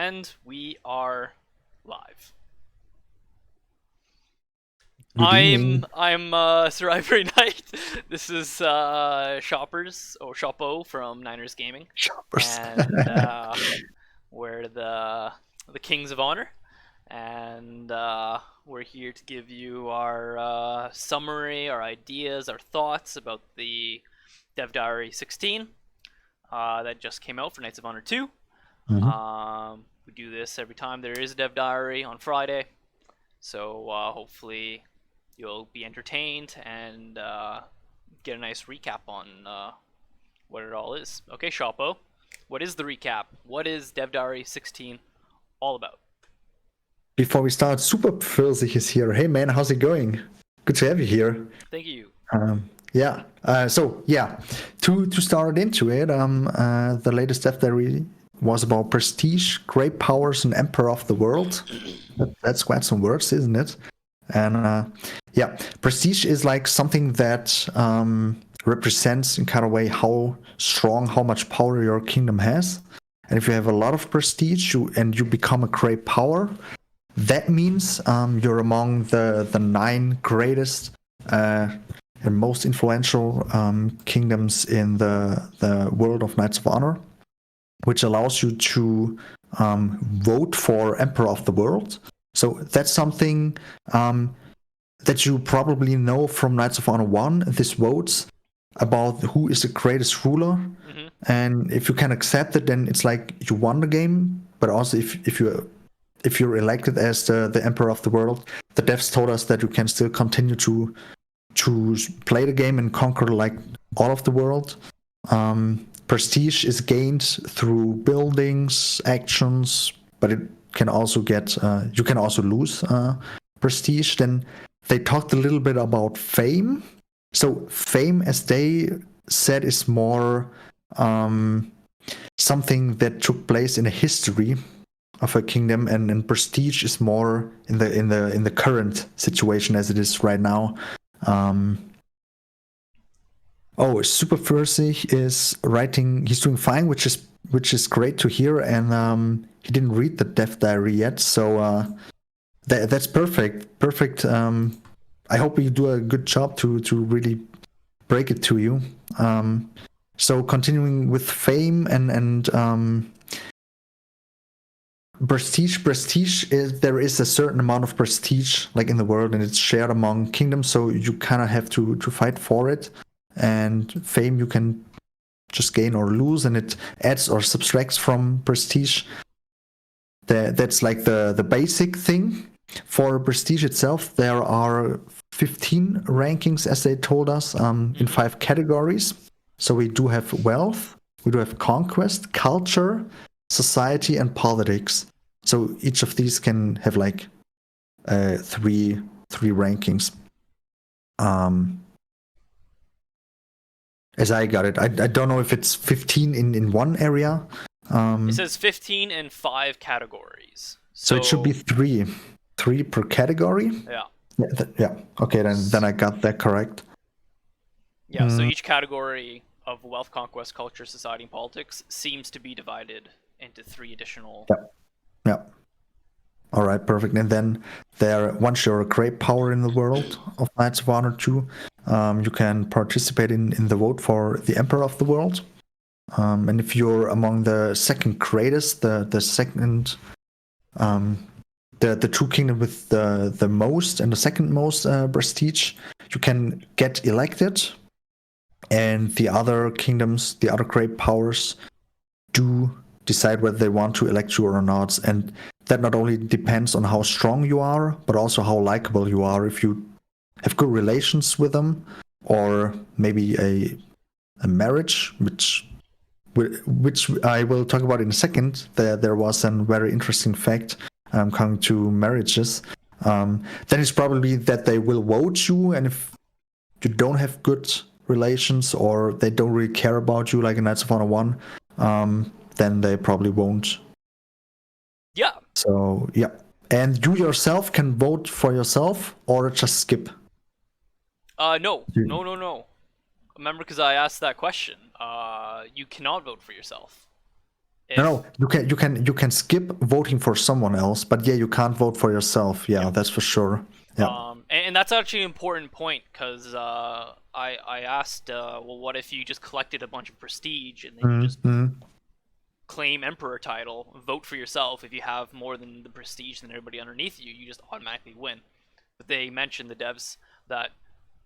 And we are live. Good evening. I'm Sir Ivory Knight. This is Sh0ppo from Niners Gaming, Shoppers. and we're the Kings of Honor, and we're here to give you our summary, our ideas, our thoughts about the DevDiary 16 that just came out for Knights of Honor 2. Mhm. We do this every time there is a DevDiary on Friday, so hopefully you'll be entertained and get a nice recap on what it all is. Okay, Sh0ppo, what is the recap? What is DevDiary 16 all about? Before we start, Sh0ppo is here. Hey man, how's it going? Good to have you here. Thank you. Yeah. To start into it, the latest Death Diary was about prestige, great powers, and emperor of the world. That's quite some words, isn't it? And yeah, prestige is like something that represents in kind of way how strong, how much power your kingdom has. And if you have a lot of prestige and you become a great power, that means you're among the 9 greatest and most influential kingdoms in the world of Knights of Honor, which allows you to vote for Emperor of the World. So that's something that you probably know from Knights of Honor 1, this votes about who is the greatest ruler. Mm-hmm. And if you can accept it, then it's like you won the game. But also if you're elected as the Emperor of the World, the devs told us that you can still continue to play the game and conquer like all of the world. Prestige is gained through buildings, actions, but it can also get you can also lose prestige. Then they talked a little bit about fame. So fame, as they said, is more something that took place in a history of a kingdom, and prestige is more in the current situation as it is right now. Sh0ppo is writing. He's doing fine, which is great to hear. And he didn't read the Death Diary yet, so that's perfect. Perfect. I hope you do a good job to really break it to you. So continuing with fame and prestige is there is a certain amount of prestige like in the world, and it's shared among kingdoms. So you kind of have to fight for it. And fame you can just gain or lose, and it adds or subtracts from prestige. That's like the basic thing. For prestige itself, there are 15 rankings, as they told us, in 5 categories. So we do have wealth, we do have conquest, culture, society, and politics. So each of these can have like three rankings. As I got it, I don't know if it's 15 in one area. It says 15 in 5 categories. So it should be three per category. Yeah. Yeah. Okay, then I got that correct. Yeah. So each category of wealth, conquest, culture, society, and politics seems to be divided into 3 additional. Yeah. All right, perfect. And then once you're a great power in the world of Knights of Honor 2, you can participate in the vote for the Emperor of the World. And if you're among the second greatest, the second, the 2 kingdom with the most and the second most prestige, you can get elected. And the other kingdoms, the other great powers, do decide whether they want to elect you or not. And that not only depends on how strong you are, but also how likable you are. If you have good relations with them, or maybe a marriage, which I will talk about in a second. There was a very interesting fact coming to marriages. Then it's probably that they will vote you, and if you don't have good relations or they don't really care about you, like in Knights of Honor 1, then they probably won't. Yeah. So yeah, and you yourself can vote for yourself or just skip. No. Remember, because I asked that question. You cannot vote for yourself. No, If no, you can skip voting for someone else, but yeah, you can't vote for yourself. Yeah, that's for sure. Yeah. and that's actually an important point because I asked, well, what if you just collected a bunch of prestige and then you just Mm-hmm. claim emperor title, vote for yourself. If you have more than the prestige than everybody underneath you, you just automatically win. But they mentioned, the devs, that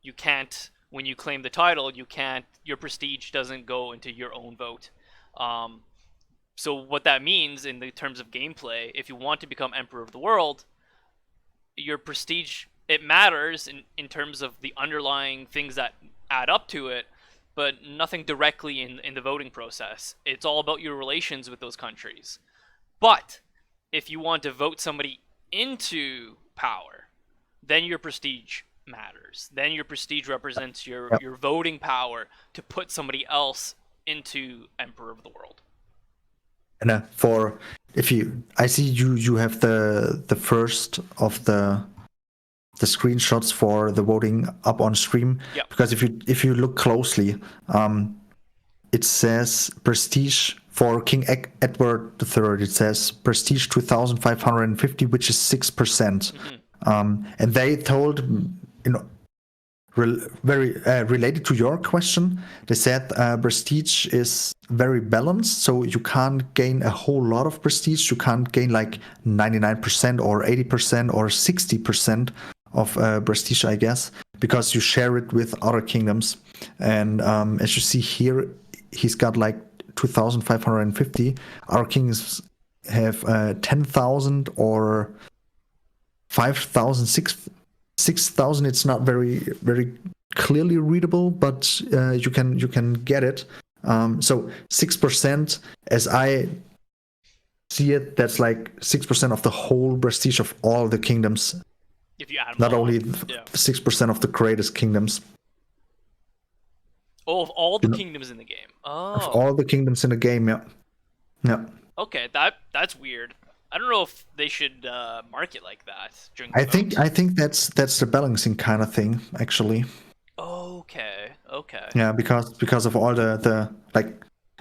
you can't, when you claim the title, you can't, your prestige doesn't go into your own vote. Um, so what that means in the terms of gameplay, if you want to become emperor of the world, your prestige, it matters in terms of the underlying things that add up to it, but nothing directly in the voting process. It's all about your relations with those countries. But if you want to vote somebody into power, then your prestige matters. Then your prestige represents Yep. your voting power to put somebody else into emperor of the world. And for if you, I see you have the first of the screenshots for the voting up on stream, Yep. because if you look closely, it says prestige for King Edward III. It says prestige 2,550, which is 6%. And they told, you know, very related to your question, they said prestige is very balanced, so you can't gain a whole lot of prestige. You can't gain like 99% or 80% or 60% of prestige, I guess, because you share it with other kingdoms. And as you see here, he's got like 2,550. Our kings have 10,000 or 5,000, 6,000. It's not very clearly readable, but you can get it. So 6%, as I see it, that's like 6% of the whole prestige of all the kingdoms, If you add them not all up. only Yeah. 6% of the greatest kingdoms. Oh, of all the You know, kingdoms in the game. of Oh. all the kingdoms in the game, yeah. Yeah. Okay, that's weird. I don't know if they should market like that during the I vote. think I think that's the balancing kind of thing, actually. Okay, okay. Yeah, because of all the like,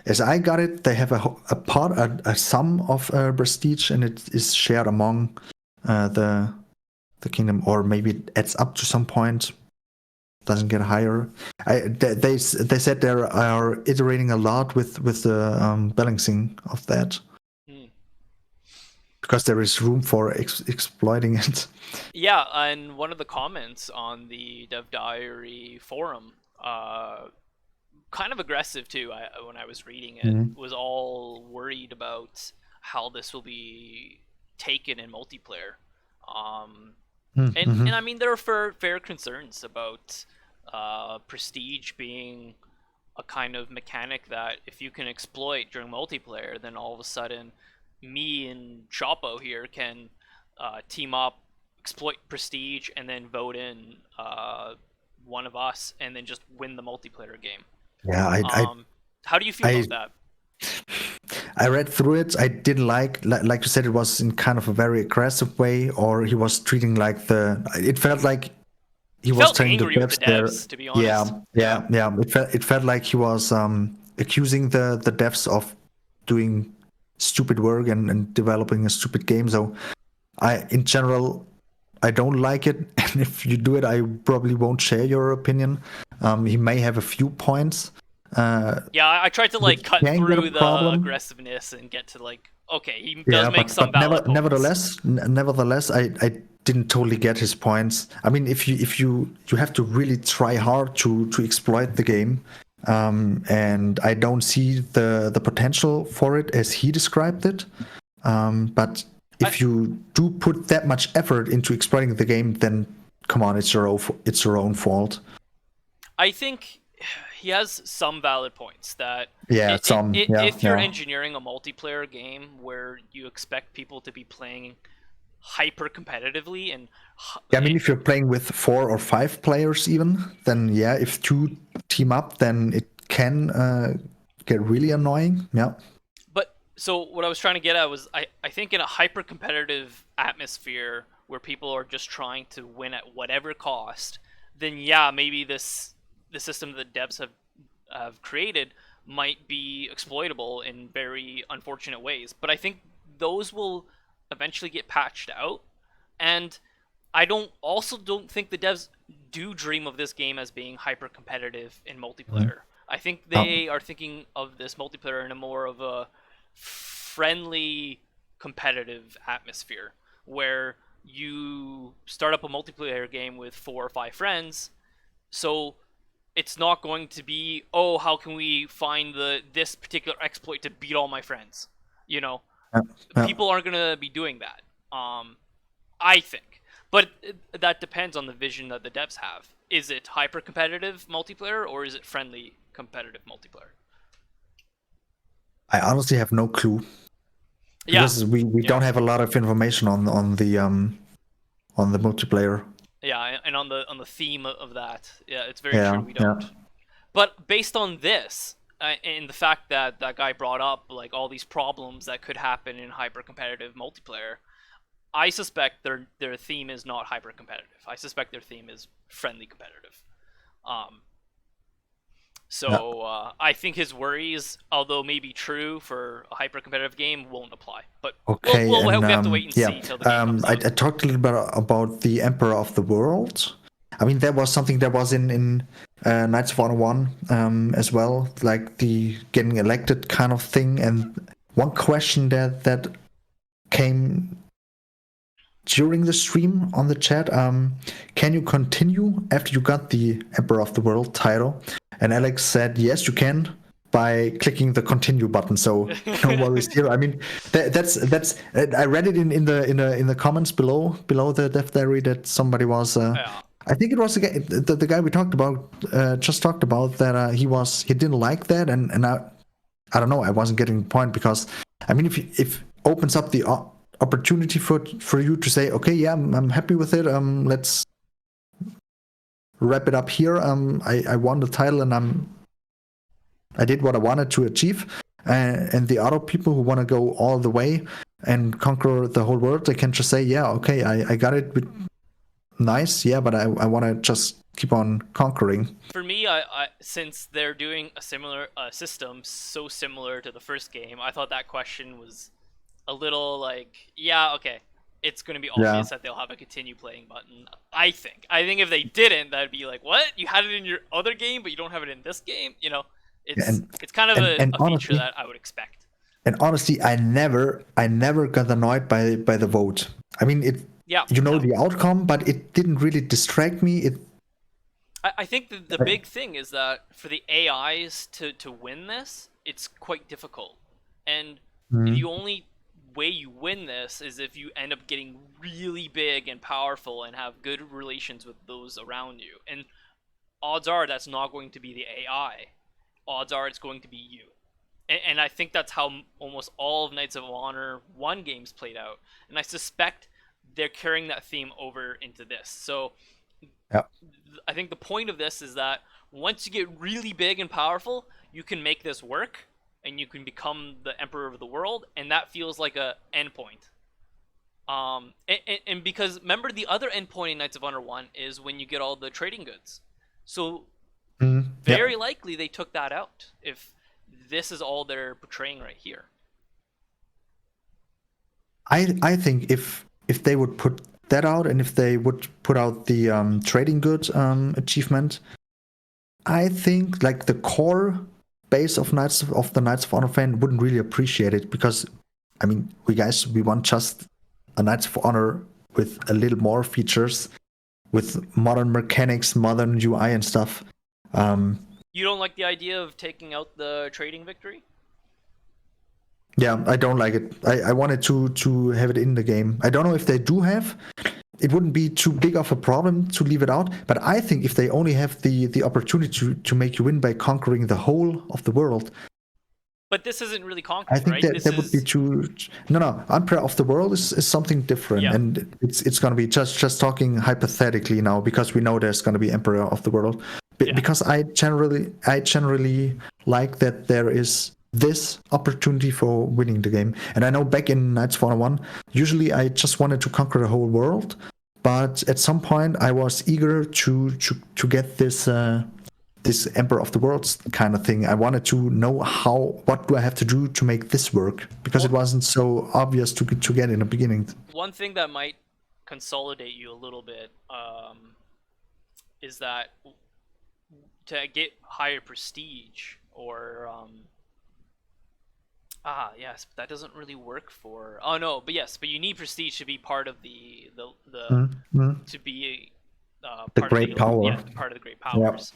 as I got it, they have a part, a sum of prestige, and it is shared among the kingdom, or maybe it adds up to some point. Doesn't get higher. They said they are iterating a lot with the balancing of that, Hmm. because there is room for exploiting it. Yeah, and one of the comments on the DevDiary forum, kind of aggressive too. When I was reading it, Mhm. was all worried about how this will be taken in multiplayer. Um, and I Mhm. mean, there are fair concerns about prestige being a kind of mechanic that if you can exploit during multiplayer, then all of a sudden, me and Sh0ppo here can team up, exploit prestige, and then vote in one of us, and then just win the multiplayer game. Yeah, Um, how do you feel I about that? I read through it. I didn't like you said, it was in kind of a very aggressive way, or he was treating like the. It felt like he He was felt telling the angry with the devs there. devs, to be Yeah, honest. Yeah. yeah. It felt like he was accusing the devs of doing stupid work and developing a stupid game. So in general, I don't like it. And if you do it, I probably won't share your opinion. He may have a few points. Yeah, I tried to like Which cut can get a through the problem. aggressiveness and get to like, okay, he does Yeah, make but some valid points. nevertheless, I didn't totally get his points. I mean, if you have to really try hard to exploit the game, and I don't see the potential for it as he described it. But I if you do put that much effort into exploiting the game, then come on, it's your own fault. I think he has some valid points that Yeah, yeah, if you're yeah. engineering a multiplayer game where you expect people to be playing hyper competitively and Yeah, I mean, if you're playing with 4 or 5 players, even, then yeah, if two team up, then it can get really annoying. Yeah. but so what I was trying to get at was I think in a hyper competitive atmosphere where people are just trying to win at whatever cost, then yeah, maybe the system that devs have created might be exploitable in very unfortunate ways. But I think those will eventually get patched out. And I don't think the devs do dream of this game as being hyper competitive in multiplayer. I think Oh, they are thinking of this multiplayer in a more of a friendly competitive atmosphere where you start up a multiplayer game with 4 or 5 friends. So it's not going to be, oh, how can we find this particular exploit to beat all my friends? You know, yeah, yeah. people aren't going to be doing that. I think. But that depends on the vision that the devs have. Is it hyper competitive multiplayer or is it friendly competitive multiplayer? I honestly have no clue Yeah, because we yeah, don't have a lot of information on the multiplayer. yeah. And on the theme of that, yeah, it's very true. Yeah, We yeah. don't. But based on this, and the fact that that guy brought up like all these problems that could happen in hyper competitive multiplayer, I suspect their theme is not hyper competitive. I suspect their theme is friendly competitive. Um, Yeah. so I think his worries, although maybe true for a hyper competitive game, won't apply. But Okay, and we have to wait and yeah, see till the game comes I out. talked a little bit about the Emperor of the World. I mean, that was something that was in Knights of Honor 1 as well, like the getting elected kind of thing. And one question that came during the stream on the chat, can you continue after you got the Emperor of the World title? And Alex said, yes, you can by clicking the continue button. So no worries here. I mean, that's. I read it in the comments below the DevDiary that somebody was. Yeah. I think it was the guy we talked about, just talked about that he didn't like that, and I don't know, I wasn't getting the point because I mean if opens up the opportunity for you to say, okay, yeah, I'm happy with it. Let's wrap it up here. I won the title and I did what I wanted to achieve. And the other people who want to go all the way and conquer the whole world, they can just say, yeah, okay, I got it. Nice, yeah, but I want to just keep on conquering. For me, since they're doing a similar system so similar to the first game, I thought that question was a little like, yeah, okay, it's going to be Yeah, obvious that they'll have a continue playing button. I think. I think if they didn't, that'd be like, what? You had it in your other game, but you don't have it in this game. You know, yeah, it's kind of and a feature honestly, that I would expect. I never got annoyed by the vote. I mean, it, Yeah, you know, no. the outcome, but it didn't really distract me. I think the big thing is that for the AIs to win this, it's quite difficult. And the Mm, only way you win this is if you end up getting really big and powerful and have good relations with those around you. And odds are that's not going to be the AI. Odds are it's going to be you. And I think that's how almost all of Knights of Honor 1 games played out. And I suspect they're carrying that theme over into this. So yeah. I think the point of this is that once you get really big and powerful, you can make this work and you can become the emperor of the world, and that feels like a endpoint. And because remember the other endpoint in Knights of Honor 1 is when you get all the trading goods. So Yeah. very likely they took that out if this is all they're portraying right here. I think if they would put that out and if they would put out the trading goods achievement, I think like the core base of the Knights of Honor fan wouldn't really appreciate it because I mean we want just a Knights of Honor with a little more features, with modern mechanics, modern UI and stuff. Um, You don't like the idea of taking out the trading victory? yeah, I don't like it. I wanted to have it in the game. I don't know if they do have. It wouldn't be too big of a problem to leave it out. But I think if they only have the opportunity to make you win by conquering the whole of the world, But this isn't really I conquering, think right? that This that would be is too. No. Emperor of the World is something different, yeah, and it's gonna be just talking hypothetically now because we know there's gonna be Emperor of the World. yeah. Because I generally like that there is this opportunity for winning the game. And I know back in Knights of Honor 1, usually I just wanted to conquer the whole world, but at some point I was eager to get this Emperor of the Worlds kind of thing. I wanted to know what do I have to do to make this work, because it wasn't so obvious to get in the beginning. One thing that might consolidate you a little bit is that to get higher prestige or yes, but that doesn't really work for. Oh no, but yes, but you need prestige to be part of the to be The part great of power. yeah, part of the great powers.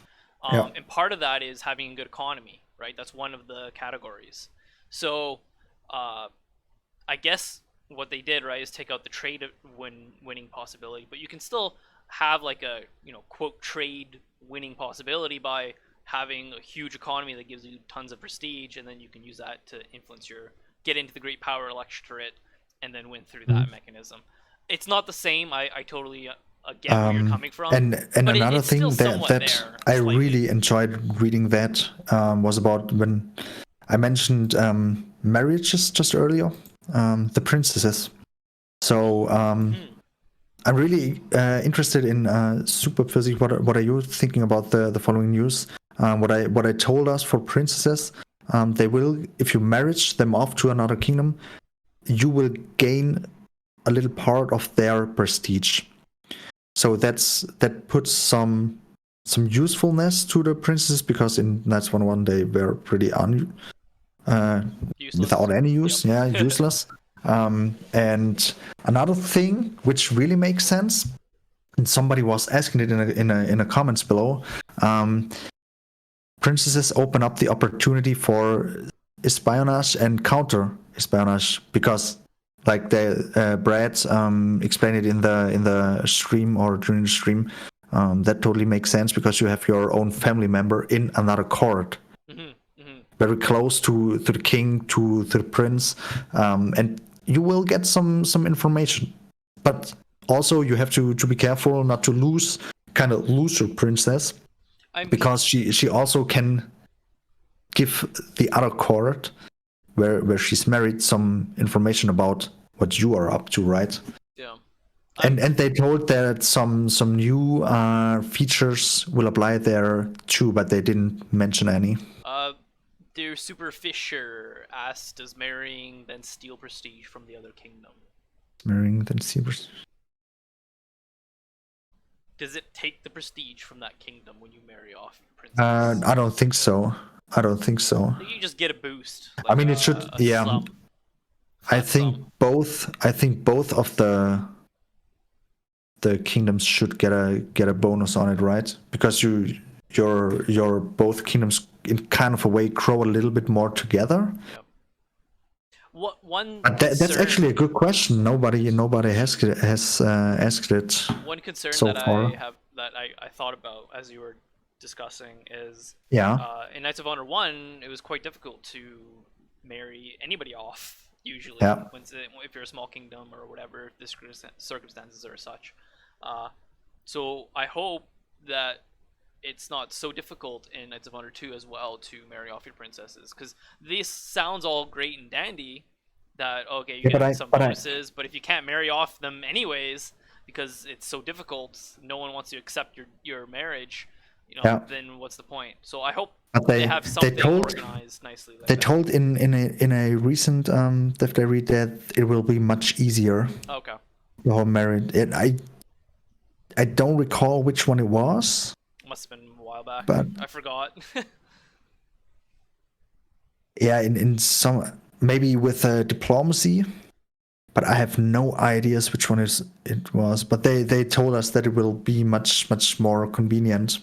Yeah. And part of that is having a good economy, right? That's one of the categories. So, I guess what they did, right, is take out the trade winning possibility, but you can still have like a quote trade winning possibility by having a huge economy that gives you tons of prestige, and then you can use that to influence get into the great power electorate and then win through that mechanism. It's not the same. I totally get where you're coming from. And but another it's thing still that there, I slightly. really enjoyed reading that was about when I mentioned marriages just earlier, the princesses. So I'm really interested in super physics. What are you thinking about the following news? What I told us for princesses, they will, if you marriage them off to another kingdom, you will gain a little part of their prestige. So that puts some usefulness to the princesses, because in Knights 1 they were pretty without any use. Yep. Yeah, useless. And another thing which really makes sense, and somebody was asking it in a comments below, princesses open up the opportunity for espionage and counter espionage, because like Brad explained it in the stream or during the stream, that totally makes sense, because you have your own family member in another court, very close to the king, to the prince, and you will get some information. But also you have to be careful not to lose your princess, because she also can give the other court where she's married some information about what you are up to, right? Yeah. And they told that some new features will apply there too, but they didn't mention any. Dear Super Fisher asked, does marrying then steal prestige from the other kingdom? Marrying then steal prestige. Does it take the prestige from that kingdom when you marry off your princess? I don't think so. I think you just get a boost. Like I mean, it should. Yeah. Slump. I think both of the kingdoms should get a bonus on it, right? Because your both kingdoms in kind of a way grow a little bit more together. Yep. One that's actually a good question. Nobody has asked it. One concern so that far. I thought about as you were discussing is in Knights of Honor 1 it was quite difficult to marry anybody off usually if you're a small kingdom or whatever, the circumstances are such. So I hope that it's not so difficult in Knights of Honor 2 as well to marry off your princesses, because this sounds all great and dandy that okay you get some bonuses, but if you can't marry off them anyways because it's so difficult, no one wants to accept your marriage, then what's the point? So I hope they have something organized nicely. Like they told in a recent DevDiary that it will be much easier. Okay. The whole marriage. I don't recall which one it was. Must have been a while back. But I forgot. Yeah, in some, maybe with diplomacy, but I have no ideas which one it was. But they told us that it will be much more convenient.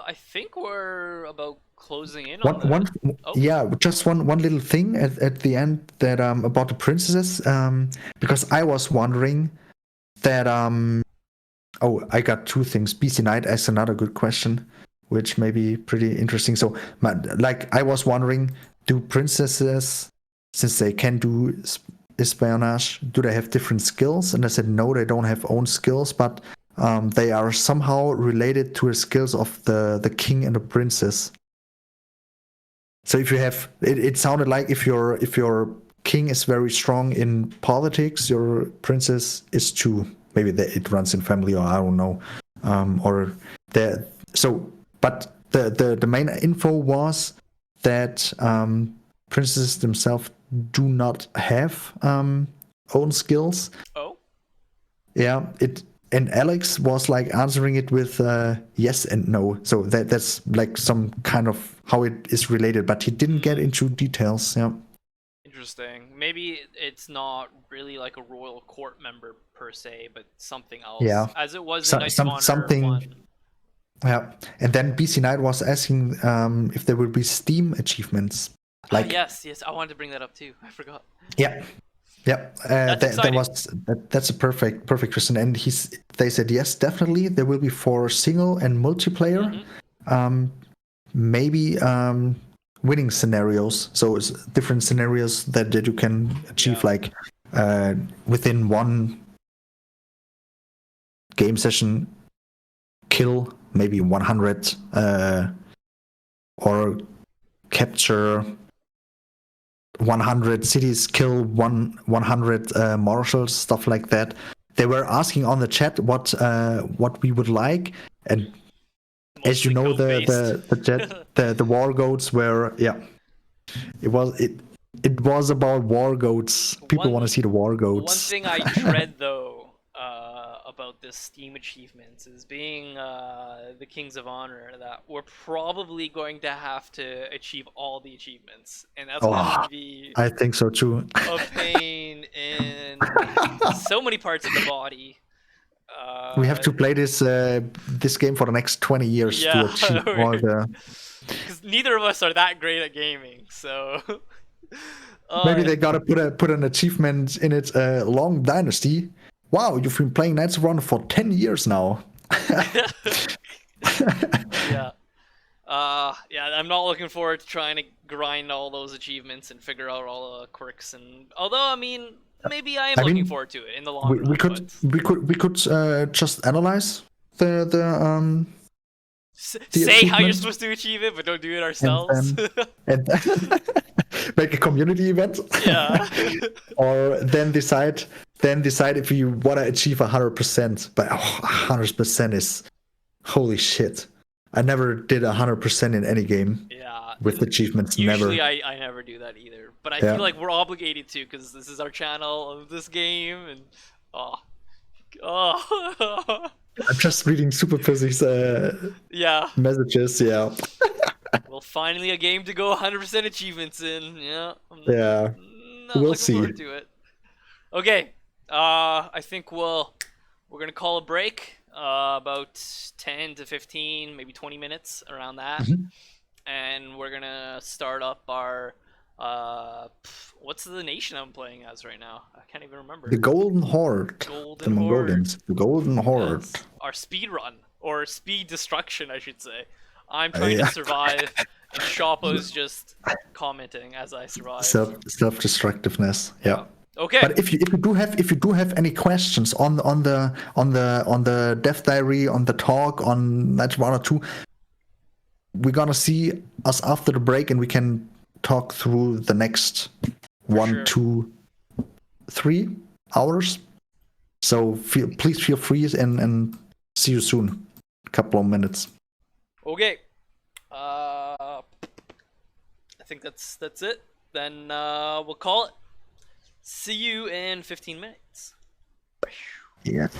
I think we're about closing in on Yeah, just one little thing at the end that about the princesses, because I was wondering that I got two things. BC Knight asked another good question, which may be pretty interesting. So, like, I was wondering, do princesses, since they can do espionage, do they have different skills? And I said no, they don't have own skills, but they are somehow related to the skills of the king and the princess. So if you have, it sounded like if your king is very strong in politics, your princess is too. Maybe it runs in family, or I don't know. or the so. But the main info was that princesses themselves do not have own skills. Oh, Yeah, it and Alex was like answering it with yes and no. So that's like some kind of how it is related, but he didn't get into details. Yeah. interesting. Maybe it's not really like a royal court member per se, but something else, Yeah. as it was in Knights of Honor Something. 1. Yeah. And then BC Knight was asking if there will be Steam achievements. Ah, Like, yes, yes. I wanted to bring that up too. I forgot. yeah. Yeah, That's exciting. that's a perfect question, and they said yes, definitely there will be for single and multiplayer, maybe winning scenarios. So it's different scenarios that you can achieve, Yeah. like within one game session, kill maybe 100 or capture 100 cities, kill 100 marshals, stuff like that. They were asking on the chat what we would like, and as you Mostly know, code-based. the war goats were, yeah, it was about war goats. People want to see the war One goats. thing I dread though about this Steam achievements is being the Kings of Honor, that we're probably going to have to achieve all the achievements, and that's Oh, gonna be I think so too. a pain in so many parts of the body. We have to play this game for the next 20 years to Yeah, achieve all the. because neither of us are that great at gaming, so. Maybe uh, they gotta put an achievement in it. Long dynasty. Wow, you've been playing Knights of Ron for 10 years now. yeah. Yeah, I'm not looking forward to trying to grind all those achievements and figure out all the quirks. And although, I mean, maybe I am I looking mean, forward to it in the long run. we could But just analyze the say how you're achievement supposed to achieve it, but don't do it and ourselves. and make a community event. Yeah. Or then decide if you want to achieve 100%. But 100% is holy shit. I never did 100% in any game Yeah. with achievements. Usually Never. I never do that either. But I feel Yeah. like we're obligated to, because this is our channel of this game, and oh. Oh. I'm just reading Sh0ppo's Yeah. messages. Yeah. Well, finally a game to go 100% achievements in. Yeah. Yeah. Not We'll looking see. forward to it. Okay. I think we're gonna call a break. About 10 to 15, maybe 20 minutes around that, and we're gonna start up our. What's the nation I'm playing as right now? I can't even remember. The Golden Horde. Golden The Horde. Mongolians. The Golden Horde. Yes. Our speed run, or speed destruction, I should say. I'm trying to Yeah. survive, and Sh0ppo's just commenting as I survive. Self-destructiveness. Yeah. Okay. But if you do have any questions on the DevDiary, on the talk, on Night 1 or 2, we're gonna see us after the break and we can talk through the next For sure. 2, 3 hours. So please feel free and see you soon. A couple of minutes. Okay. I think that's it. Then we'll call it. See you in 15 minutes. Yes.